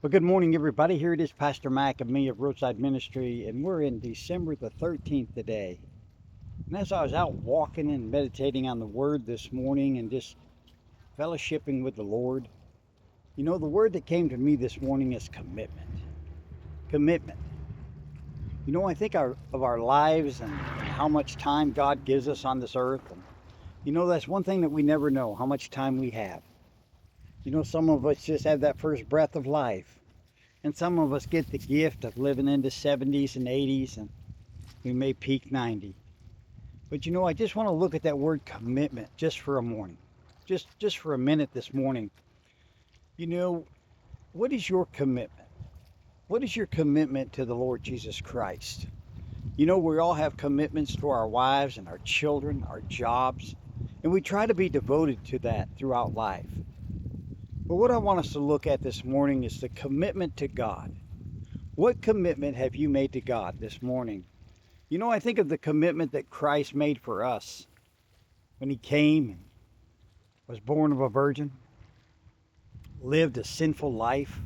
Well, good morning, everybody. Here it is, Pastor Mac and Mia of Roadside Ministry, and we're in December the 13th today. And as I was out walking and meditating on the Word this morning and just fellowshipping with the Lord, the word that came to me this morning is commitment. Commitment. I think of our lives and how much time God gives us on this earth. And, that's one thing that we never know, how much time we have. Some of us just have that first breath of life. And some of us get the gift of living into 70s and 80s, and we may peak 90. But I just want to look at that word commitment just for a morning. Just for a minute this morning. You know, what is your commitment? What is your commitment to the Lord Jesus Christ? We all have commitments to our wives and our children, our jobs, and we try to be devoted to that throughout life. But what I want us to look at this morning is the commitment to God. What commitment have you made to God this morning? I think of the commitment that Christ made for us when he came and was born of a virgin, lived a sinful life,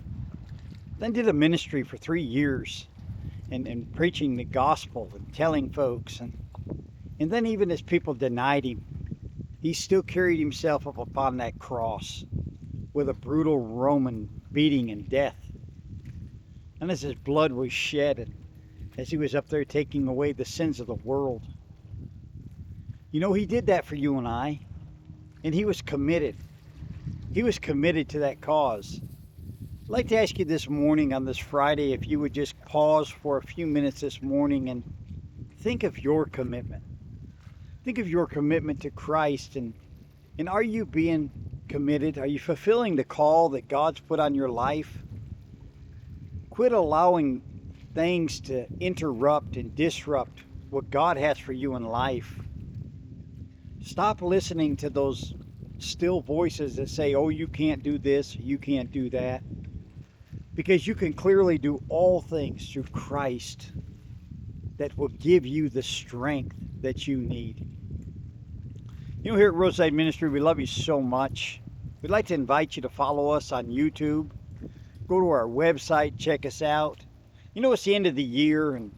then did a ministry for 3 years and preaching the gospel and telling folks. And then even as people denied him, he still carried himself up upon that cross with a brutal Roman beating and death. And as his blood was shed and as he was up there taking away the sins of the world. He did that for you and I, and he was committed. He was committed to that cause. I'd like to ask you this morning on this Friday if you would just pause for a few minutes this morning and think of your commitment. Think of your commitment to Christ, and are you being committed? Are you fulfilling the call that God's put on your life? Quit allowing things to interrupt and disrupt what God has for you in life. Stop listening to those still voices that say, oh, you can't do this, you can't do that. Because you can clearly do all things through Christ that will give you the strength that you need. Here at Roadside Ministry, we love you so much. We'd like to invite you to follow us on YouTube. Go to our website, check us out. It's the end of the year, and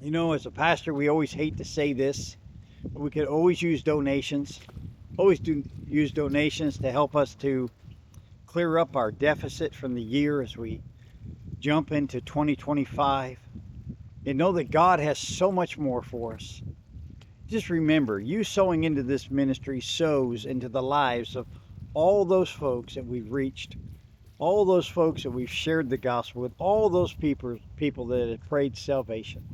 as a pastor, we always hate to say this, but we could always use donations. Use donations to help us to clear up our deficit from the year as we jump into 2025. And know that God has so much more for us. Just remember, you sowing into this ministry sows into the lives of all those folks that we've reached, all those folks that we've shared the gospel with, all those people that have prayed salvation.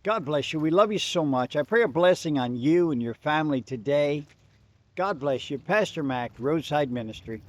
God bless you. We love you so much. I pray a blessing on you and your family today. God bless you. Pastor Mac, Roadside Ministry.